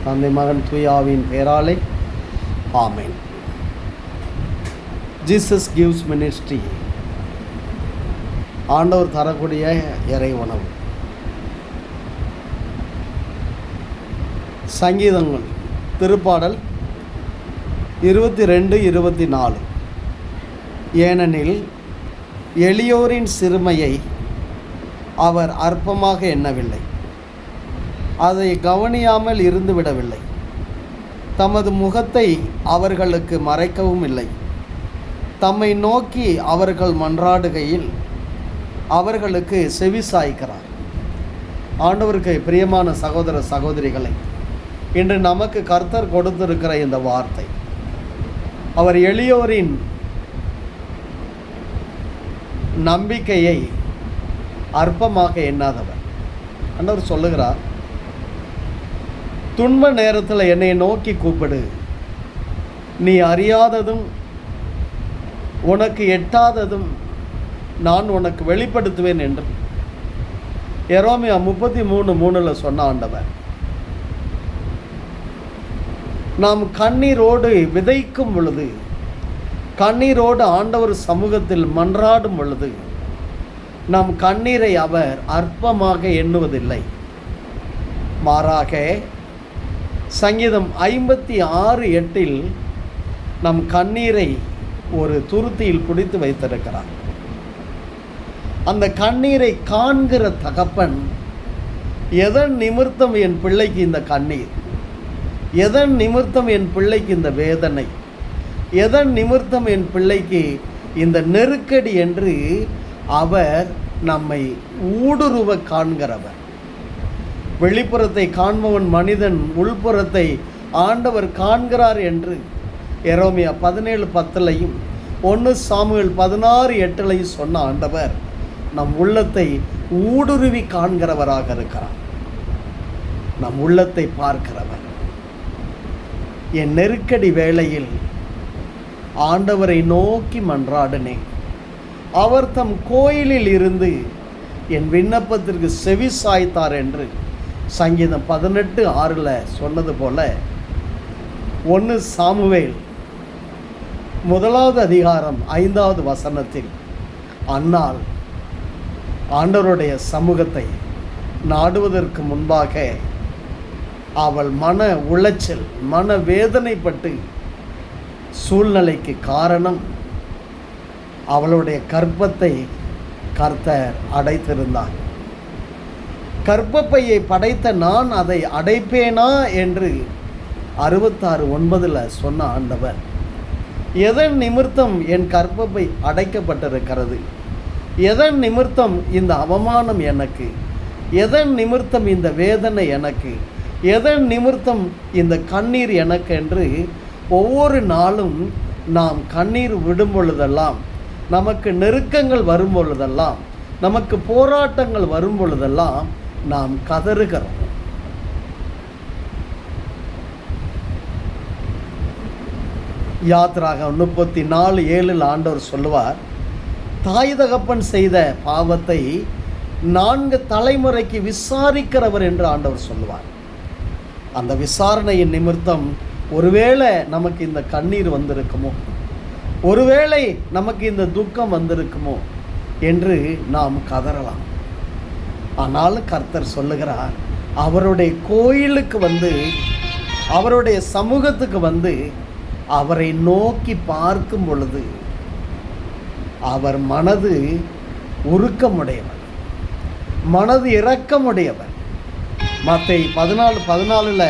தந்தை மகன் தூயாவின் பெயராலே ஆமென். ஜீசஸ் கிவ்ஸ் மினிஸ்ட்ரி, ஆண்டவர் தரக்கூடிய இறை உணவு. சங்கீதங்கள் திருப்பாடல் 22-24. ஏனெனில் எளியோரின் சிறுமையை அவர் அற்பமாக எண்ணவில்லை, அதை கவனியாமல் இருந்துவிடவில்லை. தமது முகத்தை அவர்களுக்கு மறைக்கவும் இல்லை. தம்மை நோக்கி அவர்கள் மன்றாடுகையில் அவர்களுக்கு செவி சாய்க்கிறார். ஆண்டவருக்கு பிரியமான சகோதர சகோதரிகளை, இன்று நமக்கு கர்த்தர் கொடுத்திருக்கிற இந்த வார்த்தை, அவர் எளியோரின் நம்பிக்கையை அற்பமாக எண்ணாதவர். ஆண்டவர் சொல்லுகிறார், துன்ப நேரத்தில் என்னை நோக்கி கூப்பிடு, நீ அறியாததும் உனக்கு எட்டாததும் நான் உனக்கு வெளிப்படுத்துவேன் என்று எரேமியா 33:3 சொன்ன ஆண்டவர். நாம் கண்ணீரோடு விதைக்கும் பொழுது, கண்ணீரோடு ஆண்டவர் சமூகத்தில் மன்றாடும் பொழுது, நம் கண்ணீரை அவர் அற்பமாக எண்ணுவதில்லை. மாறாக சங்கீதம் 56:8 நம் கண்ணீரை ஒரு துருத்தியில் பிடித்து வைத்திருக்கிறார். அந்த கண்ணீரை காண்கிற தகப்பன், எதன் நிமித்தம் என் பிள்ளைக்கு இந்த கண்ணீர், எதன் நிமித்தம் என் பிள்ளைக்கு இந்த வேதனை, எதன் நிமித்தம் என் பிள்ளைக்கு இந்த நெருக்கடி என்று அவர் நம்மை ஊடுருவ காண்கிறவர். வெளிப்புறத்தை காண்பவன் மனிதன், உள்புறத்தை ஆண்டவர் காண்கிறார் என்று எரேமியா 17:10 1 சாமுவேல் 16:8 சொன்ன ஆண்டவர் நம் உள்ளத்தை ஊடுருவி காண்கிறவராக இருக்கிறார். நம் உள்ளத்தை பார்க்கிறவர். என் நெருக்கடி வேளையில் ஆண்டவரை நோக்கி மன்றாடினேன். அவர் தம் கோயிலில் இருந்து என் விண்ணப்பத்திற்கு செவி சாய்த்தார் என்று சங்கீதம் 18:6 சொன்னது போல 1 சாமுவேல் 1 அன்னாள் ஆண்டவருடைய சமூகத்தை நாடுவதற்கு முன்பாக அவள் மன உளைச்சல், மன வேதனைப்பட்டு, சூழ்நிலைக்கு காரணம் அவளுடைய கர்ப்பத்தை கர்த்தர் அடைத்திருந்தார். கர்ப்பப்பையை படைத்த நான் அதை அடைப்பேனா என்று 66:9 சொன்ன ஆண்டவர், எதன் நிமித்தம் என் கர்ப்பப்பை அடைக்கப்பட்டிருக்கிறது, எதன் நிமித்தம் இந்த அவமானம் எனக்கு, எதன் நிமித்தம் இந்த வேதனை எனக்கு, எதன் நிமித்தம் இந்த கண்ணீர் எனக்கு என்று ஒவ்வொரு நாளும் நாம் கண்ணீர் விடும் பொழுதெல்லாம், நமக்கு நெருக்கங்கள் வரும் பொழுதெல்லாம், நமக்கு போராட்டங்கள் வரும் பொழுதெல்லாம் நாம் கதறுகிறோம். யாத்ராகமம் 34:7 ஆண்டவர் சொல்லுவார், தாய் தகப்பன் செய்த பாவத்தை 4 தலைமுறைக்கு விசாரிக்கிறவர் என்று ஆண்டவர் சொல்லுவார். அந்த விசாரணையின் நிமித்தம் ஒருவேளை நமக்கு இந்த கண்ணீர் வந்திருக்குமோ, ஒருவேளை நமக்கு இந்த துக்கம் வந்திருக்குமோ என்று நாம் கதறலாம். ஆனாலும் கர்த்தர் சொல்லுகிறார், அவருடைய கோயிலுக்கு வந்து, அவருடைய சமூகத்துக்கு வந்து அவரை நோக்கி பார்க்கும் பொழுது அவர் மனது உருக்கமுடையவர், மனது இரக்கமுடையவர். மத்தேயு 14:14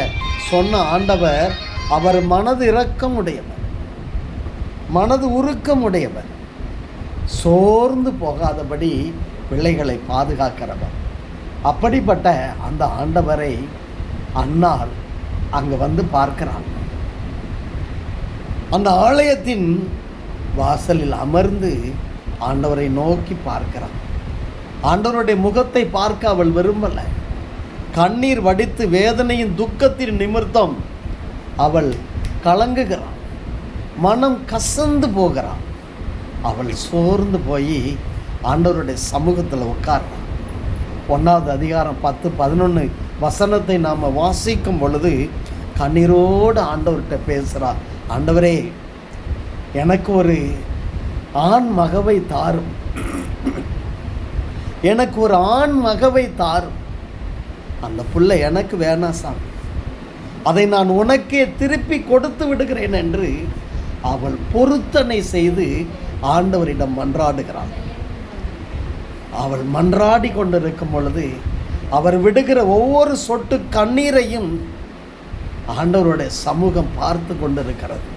சொன்ன ஆண்டவர் அவர் மனது இரக்கமுடையவர், மனது உருக்கமுடையவர், சோர்ந்து போகாதபடி பிள்ளைகளை பாதுகாக்கிறவர். அப்படிப்பட்ட அந்த ஆண்டவரை அன்னாள் அங்கே வந்து பார்க்கிறான். அந்த ஆலயத்தின் வாசலில் அமர்ந்து ஆண்டவரை நோக்கி பார்க்கிறான். ஆண்டவருடைய முகத்தை பார்க்க அவள் விரும்பலை. கண்ணீர் வடித்து வேதனையின் துக்கத்தின் நிமித்தம் அவள் கலங்குகிறாள், மனம் கசந்து போகிறாள். அவள் சோர்ந்து போய் ஆண்டவருடைய சமூகத்தில் உட்கார்றான். 1 அதிகாரம் 10-11 வசனத்தை நாம் வாசிக்கும் பொழுது கண்ணீரோடு ஆண்டவர்கிட்ட பேசுகிறா. ஆண்டவரே, எனக்கு ஒரு ஆண் மகவை தாரும், எனக்கு ஒரு ஆண் மகவை தாரும். அந்த புள்ள எனக்கு வேணாம் சாமி, அதை நான் உனக்கே திருப்பி கொடுத்து விடுகிறேன் என்று அவள் பொருத்தனை செய்து ஆண்டவரிடம் மன்றாடுகிறாள். அவள் மன்றாடி கொண்டிருக்கும் பொழுது அவர் விடுகிற ஒவ்வொரு சொட்டு கண்ணீரையும் ஆண்டவருடைய சமூகம் பார்த்து கொண்டிருக்கிறது.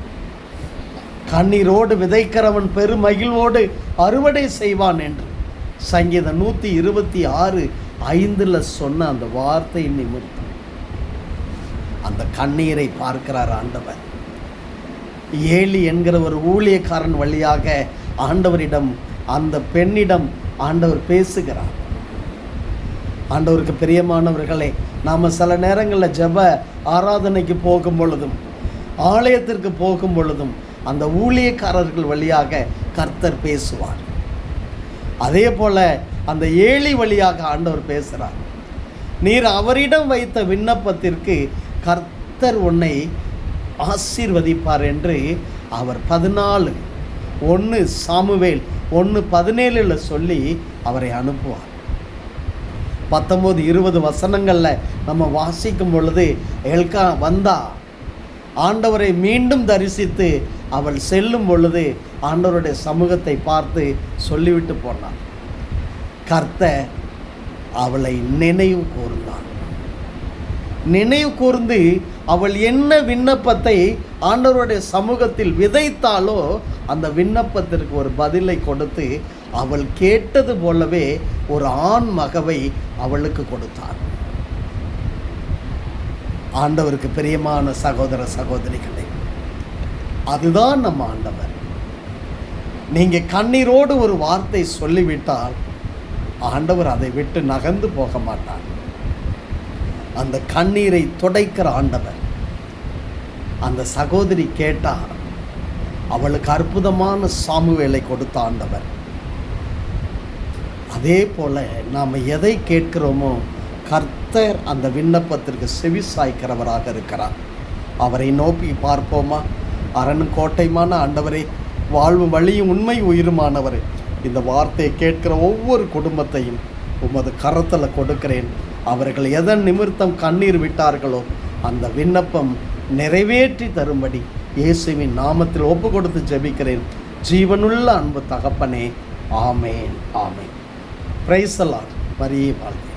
கண்ணீரோடு விதைக்கிறவன் பெருமகிழ்வோடு அறுவடை செய்வான் என்று சங்கீதம் 126:5 சொன்ன அந்த வார்த்தை நிமித்தம் அந்த கண்ணீரை பார்க்கிறார் ஆண்டவர். ஏலி என்கிற ஒரு ஊழியக்காரன் வழியாக ஆண்டவரிடம், அந்த பெண்ணிடம் ஆண்டவர் பேசுகிறார். ஆண்டவருக்கு பிரியமானவர்களே, நாம் சில நேரங்களில் ஜெப ஆராதனைக்கு போகும் பொழுதும் ஆலயத்திற்கு போகும் பொழுதும் அந்த ஊழியக்காரர்கள் வழியாக கர்த்தர் பேசுவார். அதே போல் அந்த ஏலி வழியாக ஆண்டவர் பேசுகிறார். நீர் அவரிடம் வைத்த விண்ணப்பத்திற்கு கர்த்தர் உன்னை ஆசீர்வதிப்பார் என்று அவர் 14:1 சாமுவேல் 1:17 சொல்லி அவரை அனுப்புவார். 19-20 வசனங்களில் நம்ம வாசிக்கும் பொழுது எல்கா வந்தா ஆண்டவரை மீண்டும் தரிசித்து அவள் செல்லும் பொழுது ஆண்டவருடைய சமூகத்தை பார்த்து சொல்லிவிட்டு போனார். கர்த்தர் அவளை நினைவு கூர்ந்தார். நினைவு கூர்ந்து அவள் என்ன விண்ணப்பத்தை ஆண்டவருடைய சமூகத்தில் விதைத்தாலோ அந்த விண்ணப்பத்திற்கு ஒரு பதிலை கொடுத்து அவள் கேட்டது போலவே ஒரு ஆண் மகவை அவளுக்கு கொடுத்தார். ஆண்டவருக்கு பிரியமான சகோதர சகோதரிகளே, அதுதான் நம்ம ஆண்டவர். நீங்கள் கண்ணீரோடு ஒரு வார்த்தை சொல்லிவிட்டால் ஆண்டவர் அதை விட்டு நகர்ந்து போக மாட்டார். அந்த கண்ணீரை துடைக்கிற ஆண்டவர். அந்த சகோதரி கேட்டார், அவளுக்கு அற்புதமான சாமுவேலை கொடுத்த ஆண்டவர். அதே போல் நாம் எதை கேட்கிறோமோ கர்த்தர் அந்த விண்ணப்பத்திற்கு செவி சாய்க்கிறவராக இருக்கிறார். அவரை நோக்கி பார்ப்போமா? அரணும் கோட்டைமான ஆண்டவரே, வாழ்வும் வழியும் உண்மை உயிருமானவரே, இந்த வார்த்தையை கேட்கிற ஒவ்வொரு குடும்பத்தையும் உமது கரத்தில் கொடுக்கிறேன். அவர்கள் எதன் நிமித்தம் கண்ணீர் விட்டார்களோ அந்த விண்ணப்பம் நிறைவேற்றி தரும்படி இயேசுவின் நாமத்தில் ஒப்பு கொடுத்து ஜெபிக்கிறேன். ஜீவனுள்ள அன்பு தகப்பனே, ஆமேன், ஆமேன். Praise the Lord. மரியே வாழ்க.